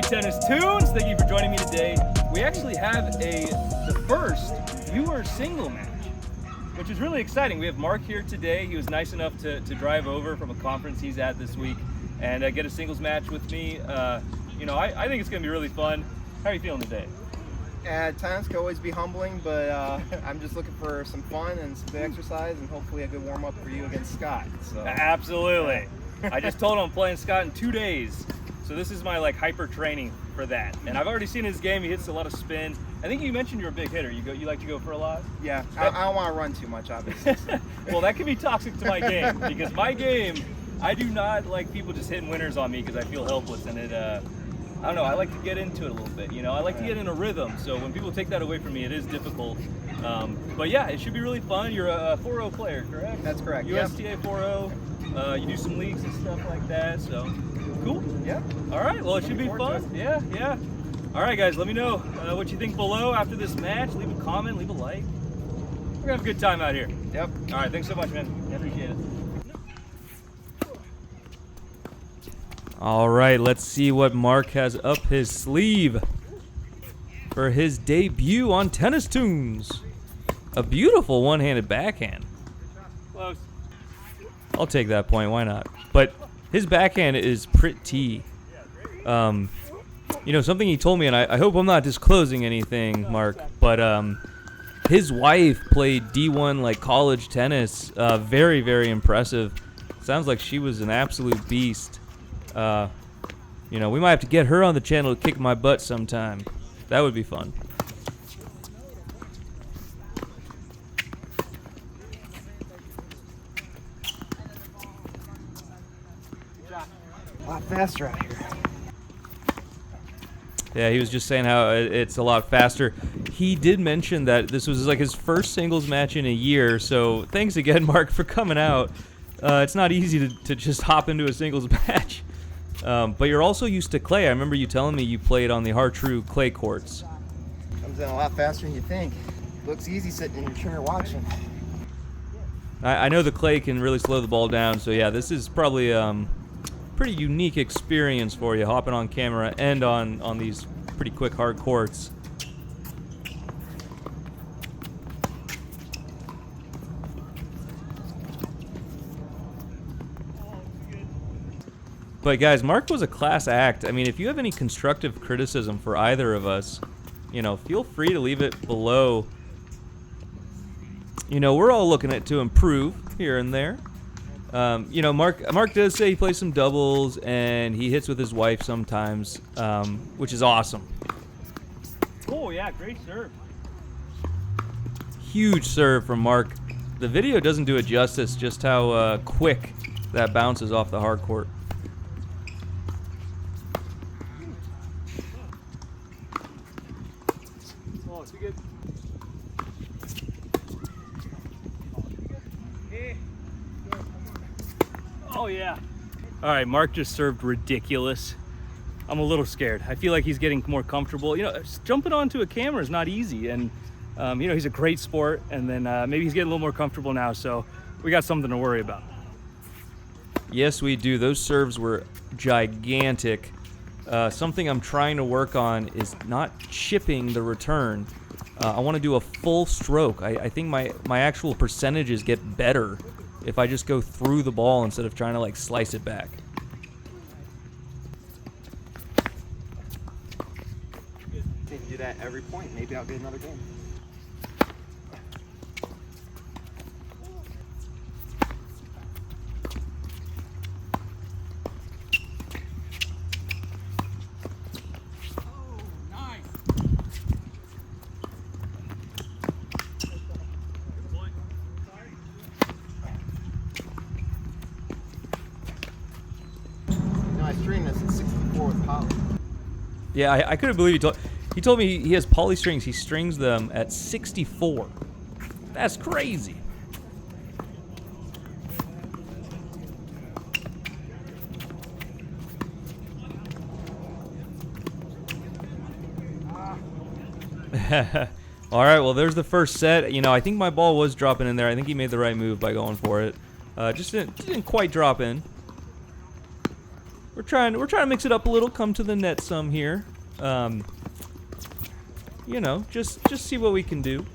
Tennis Tunes. Thank you for joining me today. We actually have the first viewer single match, which is really exciting. We have Mark here today. He was nice enough to drive over from a conference he's at this week and get a singles match with me. You know, I think it's going to be really fun. How are you feeling today? Tennis can always be humbling, but I'm just looking for some fun and some good exercise and hopefully a good warm-up for you against Scott. So. Absolutely. I just told him I'm playing Scott in 2 days. So this is my like hyper training for that. And I've already seen his game. He hits a lot of spin. I think you mentioned you're a big hitter. You like to go for a lot? Yeah, I don't want to run too much, obviously. Well, that can be toxic to my game because my game, I do not like people just hitting winners on me because I feel helpless. And it, I don't know, I like to get into it a little bit. You know, I like to get in a rhythm. So when people take that away from me, it is difficult. But yeah, it should be really fun. You're a 4-0 player, correct? That's correct. USTA 4-0. You do some leagues and stuff like that. So cool. Yeah. All right. Well, it should be fun. Yeah. All right, guys. Let me know what you think below after this match. Leave a comment. Leave a like. We're gonna have a good time out here. Yep. All right. Thanks so much, man. I appreciate it. All right. Let's see what Mark has up his sleeve for his debut on Tennis Tunes. A beautiful one-handed backhand. Close. I'll take that point. Why not? But his backhand is pretty. You know, something he told me, and I hope I'm not disclosing anything, Mark, but his wife played D1 like college tennis. Very, very impressive. Sounds like she was an absolute beast. You know, we might have to get her on the channel to kick my butt sometime. That would be fun. A lot faster out here. Yeah, he was just saying how it's a lot faster. He did mention that this was like his first singles match in a year, so thanks again, Mark, for coming out. It's not easy to just hop into a singles match. But you're also used to clay. I remember you telling me you played on the Har-Tru clay courts. Comes in a lot faster than you think. Looks easy sitting in your chair watching. I know the clay can really slow the ball down, so yeah, this is probably pretty unique experience for you, hopping on camera and on these pretty quick hard courts. But guys, Mark was a class act. I mean, if you have any constructive criticism for either of us, you know, feel free to leave it below. You know, we're all looking to improve here and there. You know, Mark does say he plays some doubles and he hits with his wife sometimes, which is awesome. Oh yeah, great serve. Huge serve from Mark. The video doesn't do it justice just how quick that bounces off the hard court. Oh, too good. Oh yeah. All right, Mark just served ridiculous. I'm a little scared. I feel like he's getting more comfortable. You know, jumping onto a camera is not easy, and you know, he's a great sport. And then maybe he's getting a little more comfortable now, so we got something to worry about. Yes, we do. Those serves were gigantic. Something I'm trying to work on is not chipping the return. I want to do a full stroke. I think my actual percentages get better if I just go through the ball instead of trying to like slice it back. If you do that every point, maybe I'll get another game. I stream this at 64 with poly. Yeah, I couldn't believe he told me he has poly strings. He strings them at 64. That's crazy. All right, well, there's the first set. You know, I think my ball was dropping in there. I think he made the right move by going for it. Just didn't quite drop in. we're trying to mix it up a little, come to the net some here. You know, just see what we can do.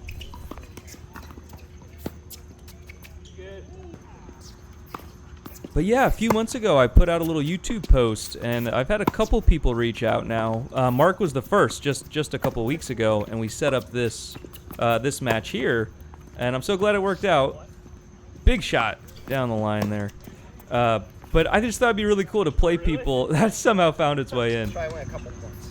But yeah, a few months ago I put out a little YouTube post, and I've had a couple people reach out now. Mark was the first, just a couple weeks ago, and we set up this this match here, and I'm so glad it worked out. Big shot down the line there. But I just thought it'd be really cool to play people. That somehow found its way in. Try to win a couple points.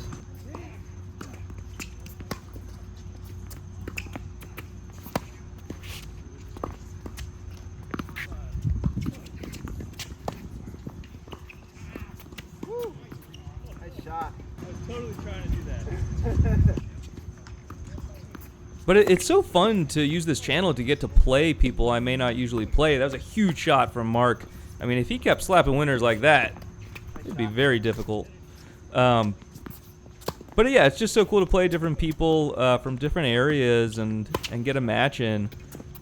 Woo. Nice shot. I was totally trying to do that. But it's so fun to use this channel to get to play people I may not usually play. That was a huge shot from Mark. I mean, if he kept slapping winners like that, it'd be very difficult. But yeah, it's just so cool to play different people from different areas and get a match in.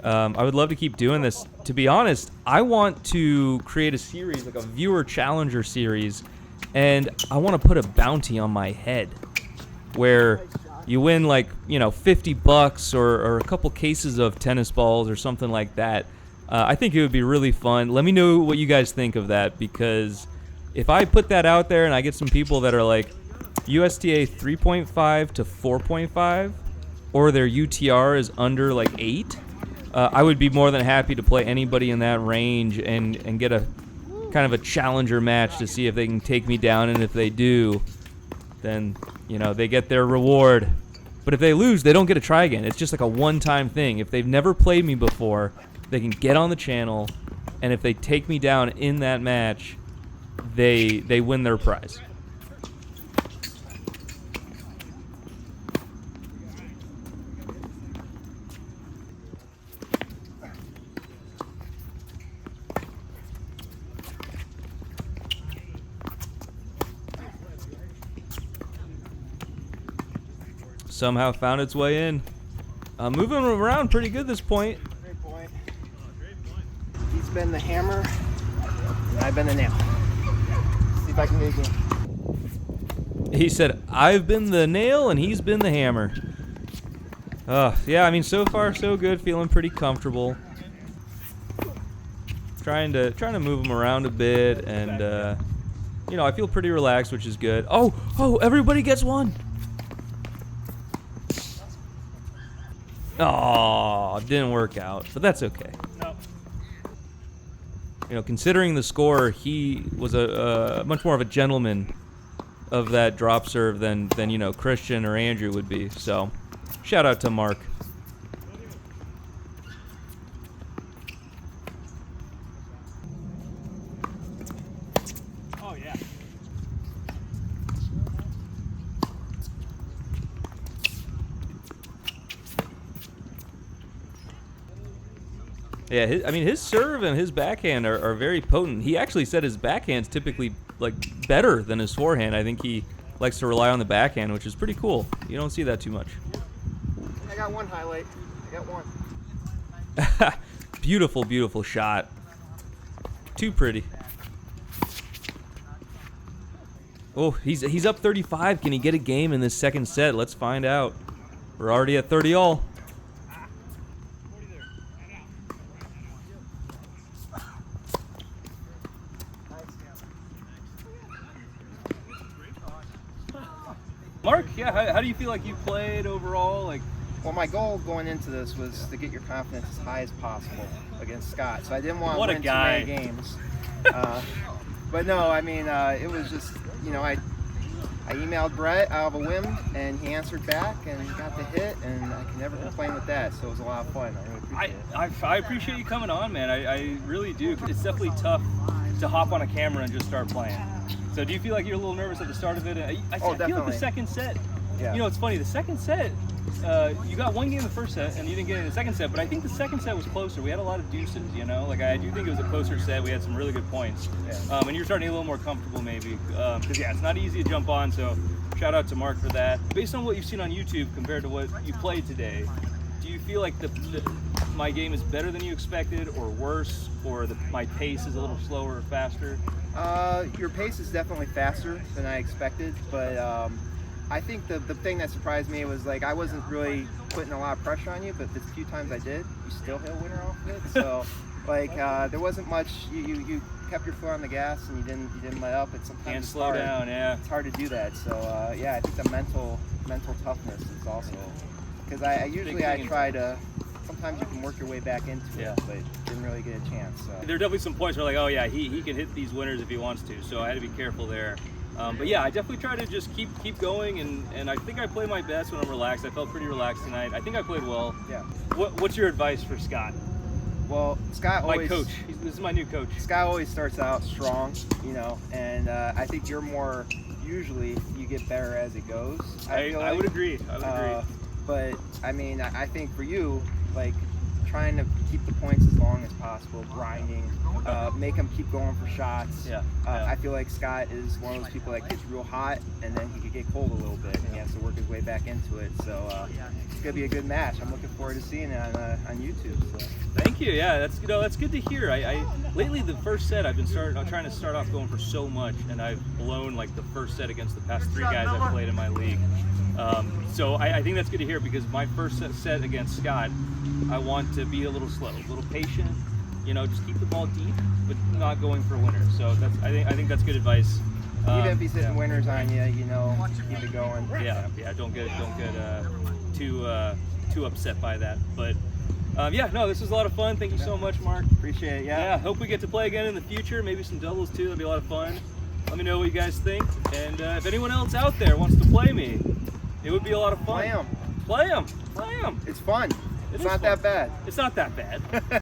I would love to keep doing this. To be honest, I want to create a series, like a viewer challenger series, and I want to put a bounty on my head where you win, like, you know, $50 or a couple cases of tennis balls or something like that. I think it would be really fun. Let me know what you guys think of that, because if I put that out there and I get some people that are like USTA 3.5 to 4.5, or their UTR is under like 8, I would be more than happy to play anybody in that range and get a kind of a challenger match to see if they can take me down, and if they do, then, you know, they get their reward. But if they lose, they don't get to try again. It's just like a one-time thing. If they've never played me before, they can get on the channel, and if they take me down in that match, they win their prize. Somehow found its way in. Moving around pretty good this point. Great point. He's been the hammer, and I've been the nail. See if I can get a game. He said, I've been the nail and he's been the hammer. Yeah, I mean, so far so good. Feeling pretty comfortable. Trying to move him around a bit, and you know, I feel pretty relaxed, which is good. Oh, everybody gets one. Oh, didn't work out, but that's okay. No. You know, considering the score, he was a much more of a gentleman of that drop serve than you know, Christian or Andrew would be. So, shout out to Mark. Oh yeah. Yeah, his serve and his backhand are very potent. He actually said his backhand's typically like better than his forehand. I think he likes to rely on the backhand, which is pretty cool. You don't see that too much. I got one highlight. I got one. Beautiful, beautiful shot. Too pretty. Oh, he's up 35. Can he get a game in this second set? Let's find out. We're already at 30 all. Mark, yeah, how do you feel like you played overall? Like, Well, my goal going into this was to get your confidence as high as possible against Scott. So I didn't want to win too many games. But no, I mean, it was just, you know, I emailed Brett out of a whim, and he answered back and got the hit, and I can never complain with that. So it was a lot of fun. I really appreciate it. I appreciate you coming on, man. I really do. It's definitely tough to hop on a camera and just start playing. So do you feel like you're a little nervous at the start of it? I feel like the second set, Yeah. you know, it's funny, the second set, you got one game in the first set and you didn't get it in the second set, but I think the second set was closer. We had a lot of deuces, you know? Like, I do think it was a closer set. We had some really good points. Yeah. And you're starting to get a little more comfortable maybe. Because, yeah, it's not easy to jump on, so shout out to Mark for that. Based on what you've seen on YouTube compared to what you played today, do you feel like my game is better than you expected, or worse, or my pace is a little slower or faster? Your pace is definitely faster than I expected, but I think the thing that surprised me was like I wasn't really putting a lot of pressure on you, but the few times I did, you still hit a winner off of it. So like there wasn't much. You kept your foot on the gas and you didn't let up. It's sometimes Can't slow down. Yeah, it's hard to do that. So yeah, I think the mental toughness is also because I usually try to. Sometimes you can work your way back into it, but didn't really get a chance. So. There are definitely some points where like, oh yeah, he can hit these winners if he wants to. So I had to be careful there. But yeah, I definitely try to just keep going, and I think I play my best when I'm relaxed. I felt pretty relaxed tonight. I think I played well. Yeah. What's your advice for Scott? Well, Scott always. My coach. This is my new coach. Scott always starts out strong, and I think you're more. Usually, you get better as it goes. I would agree. But I mean, I think for you, like trying to keep the points as long as possible, grinding, make them keep going for shots. I feel like Scott is one of those people that gets real hot and then he could get cold a little bit and he has to work his way back into it. So it's gonna be a good match. I'm looking forward to seeing it on YouTube. So. Thank you. Yeah, that's good to hear. I lately the first set I'm trying to start off going for so much, and I've blown like the first set against the past 3 guys I've played in my league. So I think that's good to hear because my first set against Scott, I want to be a little slow, a little patient. Just keep the ball deep, but not going for winners. So I think that's good advice. Even if he's hitting winners on you, keep it going. Yeah. Don't get too upset by that. But this was a lot of fun. Thank you so much, Mark. Appreciate it. Yeah. Hope we get to play again in the future. Maybe some doubles too. That'll be a lot of fun. Let me know what you guys think. And if anyone else out there wants to play me, it would be a lot of fun. Play them. Play them. It's fun. It's not fun. that bad. It's not that bad.